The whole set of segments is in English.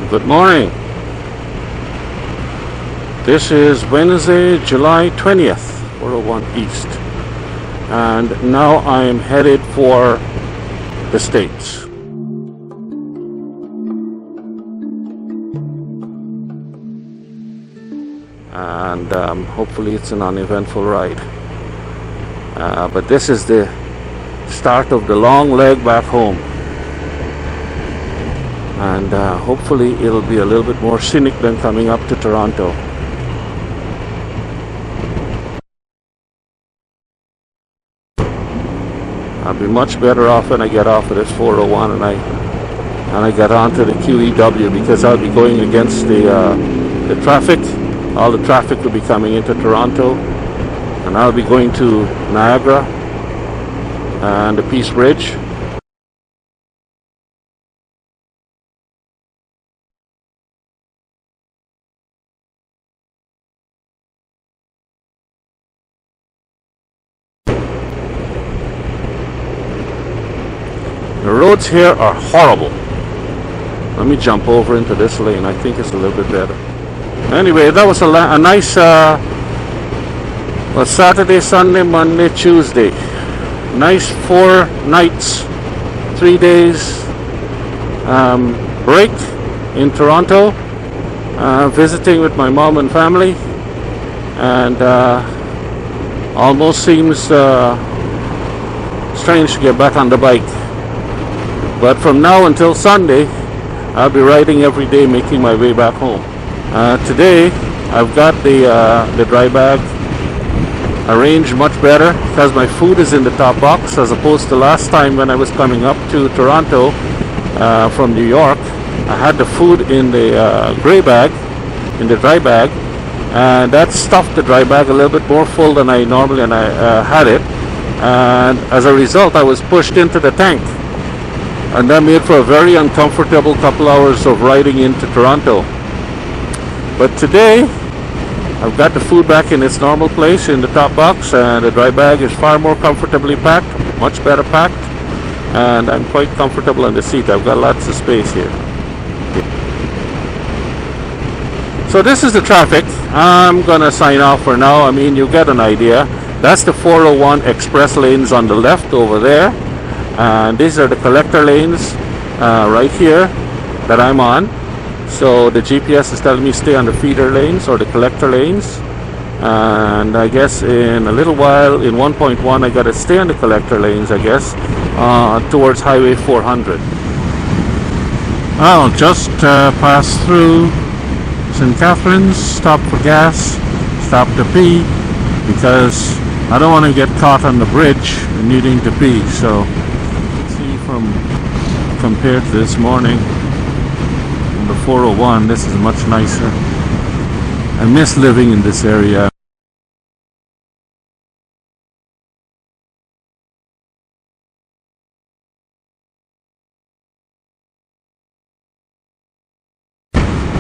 Good morning. This is Wednesday, July 20th, 401 East. And now I am headed for the States. And hopefully it's an uneventful ride. But this is the start of the long leg back home. And hopefully it'll be a little bit more scenic than coming up to Toronto. I'll be much better off when I get off of this 401 and I get onto the QEW, because I'll be going against the traffic. All the traffic will be coming into Toronto, and I'll be going to Niagara and the Peace Bridge. The roads here are horrible. Let me jump over into this lane. I think it's a little bit better. Anyway, that was a nice Saturday, Sunday, Monday, Tuesday. Nice 4 nights, 3 days break in Toronto, visiting with my mom and family, and almost seems strange to get back on the bike. But from now until Sunday, I'll be riding every day, making my way back home. Today, I've got the dry bag arranged much better, because my food is in the top box, as opposed to last time when I was coming up to Toronto from New York. I had the food in the gray bag, in the dry bag, and that stuffed the dry bag a little bit more full than I normally had it. And as a result, I was pushed into the tank. And that made for a very uncomfortable couple hours of riding into Toronto. But today, I've got the food back in its normal place in the top box, and the dry bag is far more comfortably packed, much better packed, and I'm quite comfortable in the seat. I've got lots of space here. So this is the traffic. I'm gonna sign off for now. I mean, you get an idea. That's the 401 express lanes on the left over there. And these are the collector lanes right here that I'm on. So the GPS is telling me stay on the feeder lanes or the collector lanes. And I guess in a little while, in 1.1, I gotta stay on the collector lanes, I guess, towards Highway 400. I'll just pass through St. Catharines, stop for gas, stop to pee, because I don't want to get caught on the bridge needing to pee. So compared to this morning on the 401, this is much nicer. I miss living in this area.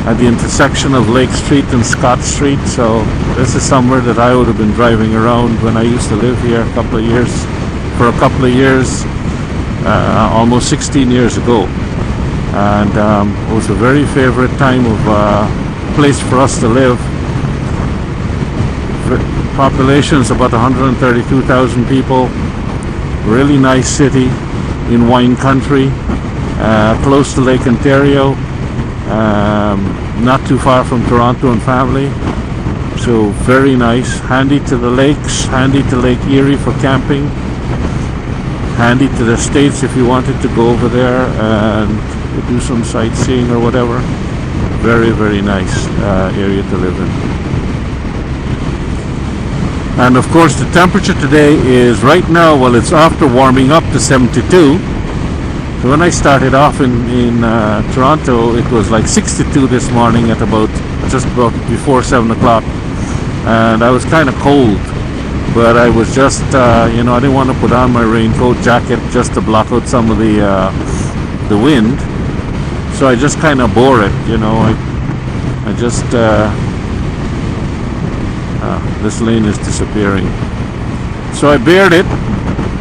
At the intersection of Lake Street and Scott Street, so this is somewhere that I would have been driving around when I used to live here for a couple of years. Almost 16 years ago, and it was a very favorite time of place for us to live. Population is about 132,000 people. Really nice city in wine country, close to Lake Ontario, not too far from Toronto and family. So very nice, handy to the lakes, handy to Lake Erie for camping, handy to the States if you wanted to go over there and do some sightseeing or whatever. Very, very nice area to live in. And of course the temperature today is right now, well, it's after warming up to 72. So when I started off in Toronto, it was like 62 this morning at just about before 7 o'clock. And I was kind of cold. But I was just, I didn't want to put on my raincoat jacket just to block out some of the wind. So I just kind of bore it, I just, this lane is disappearing. So I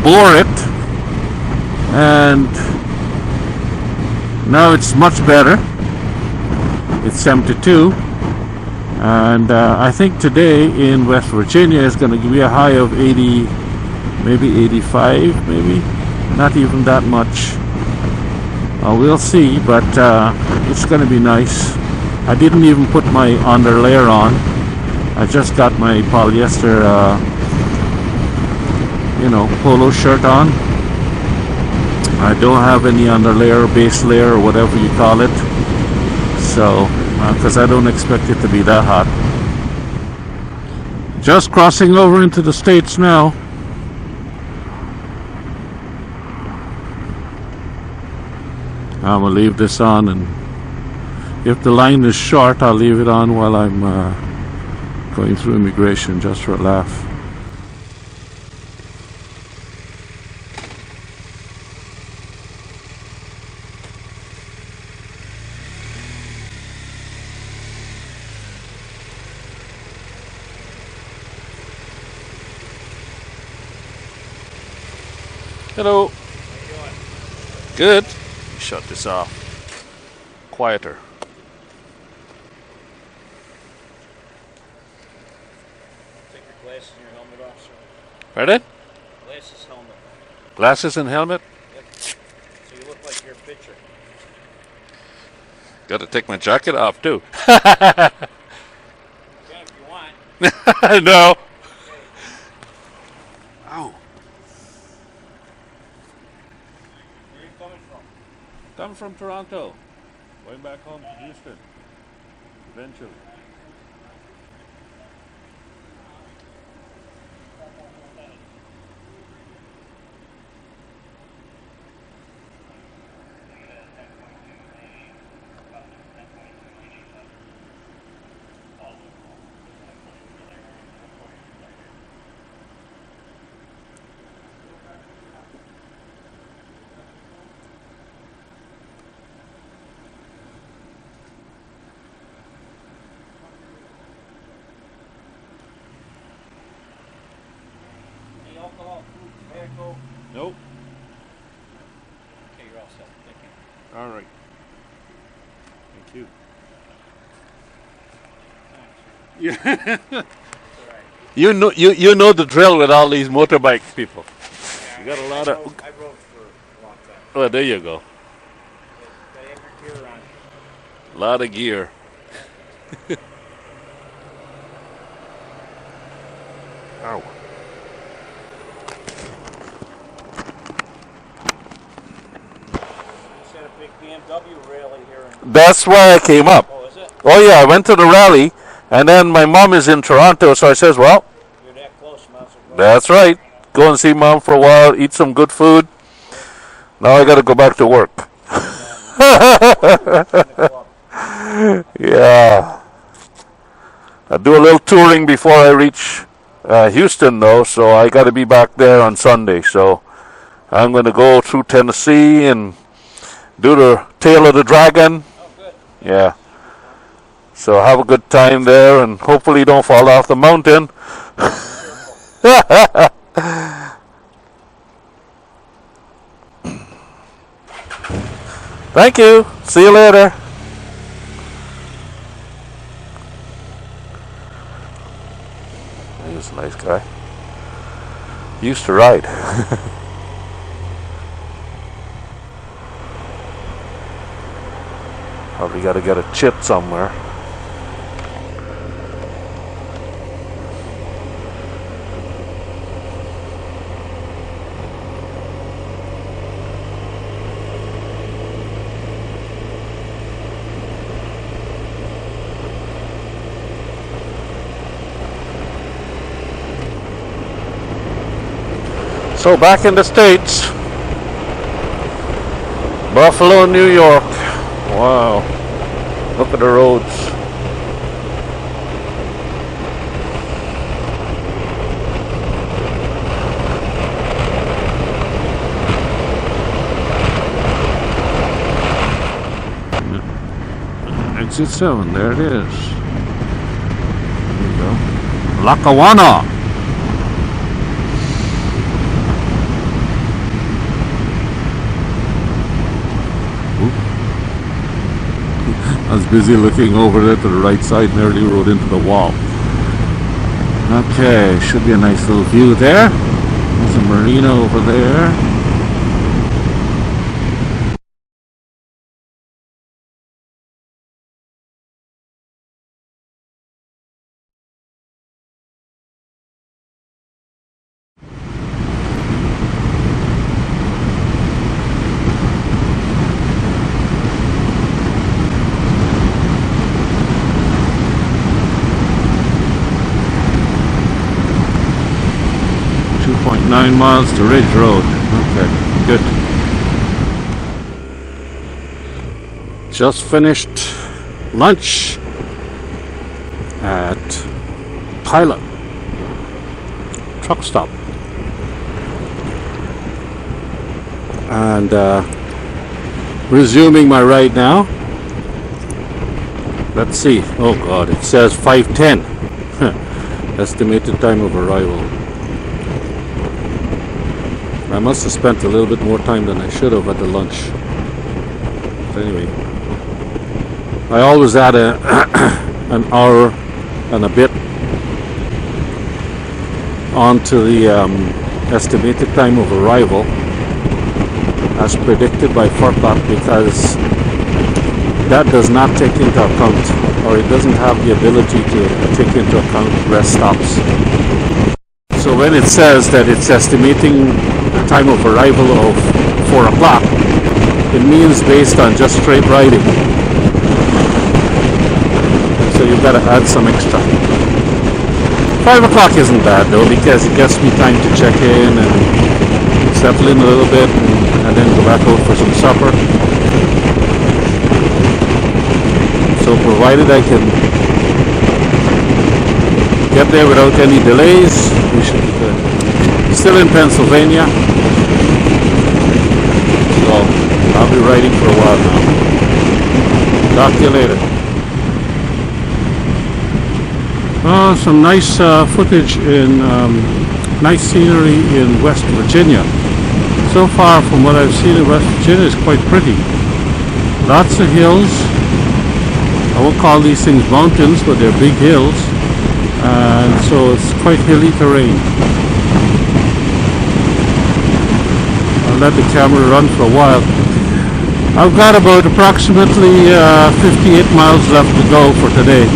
bore it, and now it's much better. It's 72. And I think today in West Virginia is going to be a high of 80, maybe 85, maybe. Not even that much. We'll see, but it's going to be nice. I didn't even put my underlayer on. I just got my polyester, polo shirt on. I don't have any underlayer, base layer, or whatever you call it. So, because I don't expect it to be that hot. Just crossing over into the States now. I'm gonna leave this on, and if the line is short, I'll leave it on while I'm going through immigration, just for a laugh. Hello. How you doing? Good. Shut this off. Quieter. Take your glasses and your helmet off, sir. Pardon? Glasses, helmet. Glasses and helmet? Yep. So you look like your picture. Got to take my jacket off too. Okay, if you want. No. Okay. Ow. Where are you coming from? Come from Toronto. Going back home to Houston. Eventually. Any alcohol, food, tobacco? Nope. Okay, you're all set. Thank you. All right. Thank you. Thanks. Yeah. All right. You know the drill with all these motorbike people. Yeah, You got a lot I of. rode for a long time. Oh, there you go. Gotta have your gear on. A lot of gear. Ow. You said a big BMW rally here. That's why I came up. Oh, is it? Oh yeah, I went to the rally, and then my mom is in Toronto, so I says, well, You're that close, might as well go. that's right. Go and see mom for a while, eat some good food. Now I got to go back to work. In the club. Yeah. I do a little touring before I reach Houston, though, so I got to be back there on Sunday. So I'm going to go through Tennessee and do the Tail of the Dragon. Oh, good. Yeah. So have a good time there, and hopefully don't fall off the mountain. Thank you. See you later. He's a nice guy. Used to ride. Probably got to get a chip somewhere. So back in the States, Buffalo, New York. Wow, look at the roads. Exit 7, there it is. There you go. Lackawanna. I was busy looking over there to the right side, nearly rode into the wall. Okay, should be a nice little view there. There's a marina over there. .9 miles to Ridge Road. Okay, good. Just finished lunch at Pilot truck stop, and resuming my ride now. Let's see. Oh God, it says 5:10. Estimated time of arrival. I must have spent a little bit more time than I should have at the lunch. But anyway, I always add an hour and a bit onto the estimated time of arrival as predicted by FERPAC, because that does not take into account, or it doesn't have the ability to take into account rest stops. So when it says that it's estimating the time of arrival of 4 o'clock, it means based on just straight riding. So you've got to add some extra. 5 o'clock isn't bad though, because it gives me time to check in and settle in a little bit, and then go back out for some supper. So provided I can get there without any delays, we should be good. Still in Pennsylvania, so I'll be riding for a while now. Talk to you later. Some nice footage in nice scenery in West Virginia. So far from what I've seen in West Virginia is quite pretty. Lots of hills. I won't call these things mountains, but they're big hills. And so it's quite hilly terrain. I'll let the camera run for a while. I've got about approximately 58 miles left to go for today.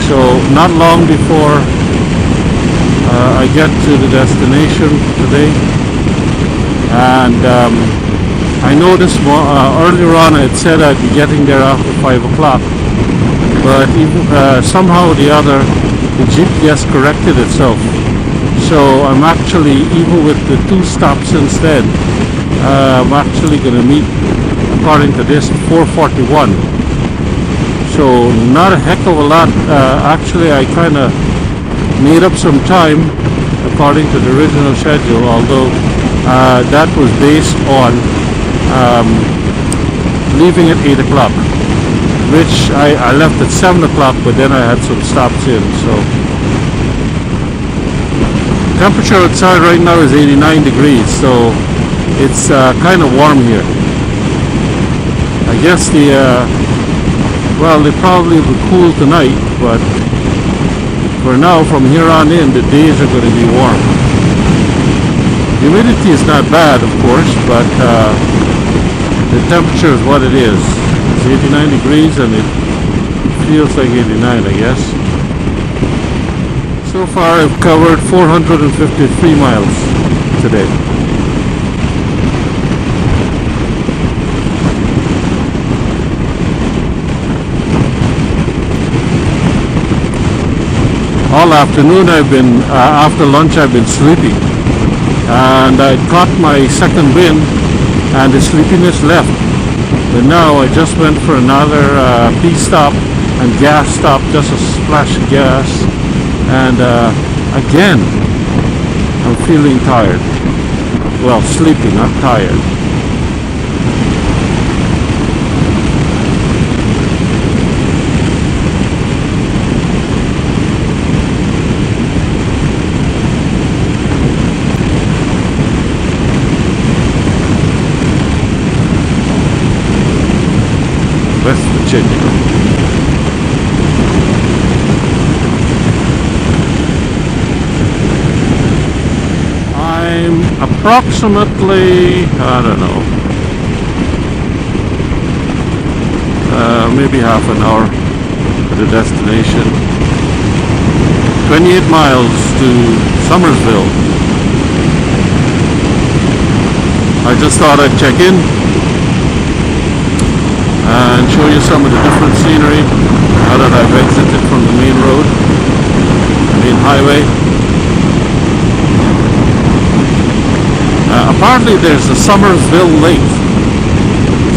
So not long before I get to the destination today. And I noticed earlier on it said I'd be getting there after 5 o'clock. But even, somehow or the other, the GPS corrected itself. So I'm actually, even with the 2 stops instead, I'm actually going to meet, according to this, 4:41. So not a heck of a lot. Actually, I kind of made up some time according to the original schedule, although that was based on leaving at 8 o'clock. Which I left at 7 o'clock, but then I had some stops in, so. Temperature outside right now is 89 degrees, so it's kind of warm here. I guess well, they probably will cool tonight, but for now, from here on in, the days are going to be warm. Humidity is not bad, of course, but the temperature is what it is. It's 89 degrees and it feels like 89, I guess. So far I've covered 453 miles today. All afternoon I've been, after lunch I've been sleeping. And I caught my second wind and the sleepiness left. But now I just went for another pee stop and gas stop, just a splash of gas. And again, I'm feeling tired. Well, sleepy, not tired. West Virginia. I'm approximately, I don't know, maybe half an hour to the destination. 28 miles to Summersville. I just thought I'd check in and show you some of the different scenery now that I've exited from the main road, the main highway. Apparently there's a Summersville Lake,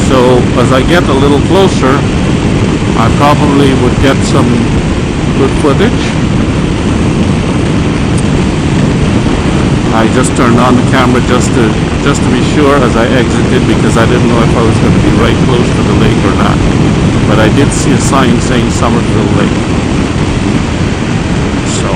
so as I get a little closer I probably would get some good footage. I just turned on the camera just to be sure as I exited, because I didn't know if I was going to be right close to the lake or not. But I did see a sign saying Summersville Lake. So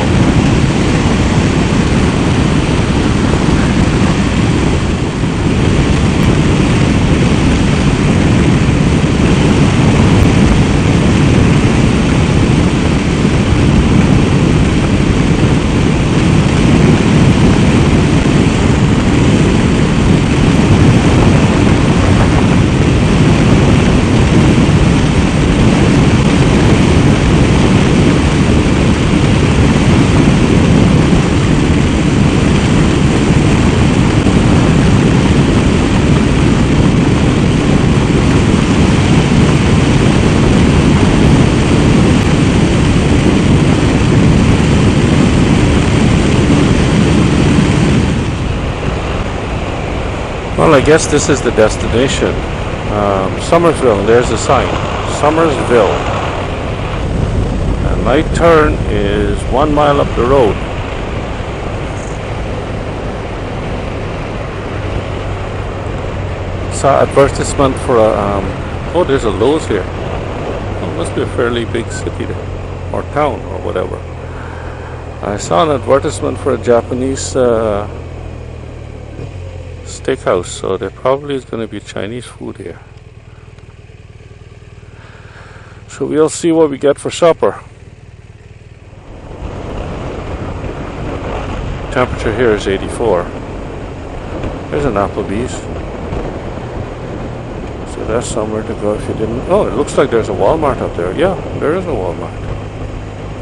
well, I guess this is the destination. Summersville, there's a sign. Summersville. And my turn is 1 mile up the road. Saw advertisement for a, oh, there's a Lowe's here. Oh, must be a fairly big city there, or town, or whatever. I saw an advertisement for a Japanese steakhouse, so there probably is going to be Chinese food here. So we'll see what we get for supper. Temperature here is 84. There's an Applebee's. So that's somewhere to go if you didn't. Oh, it looks like there's a Walmart up there. Yeah, there is a Walmart.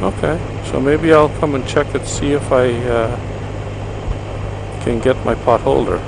Okay, so maybe I'll come and check it, see if I can get my pot holder.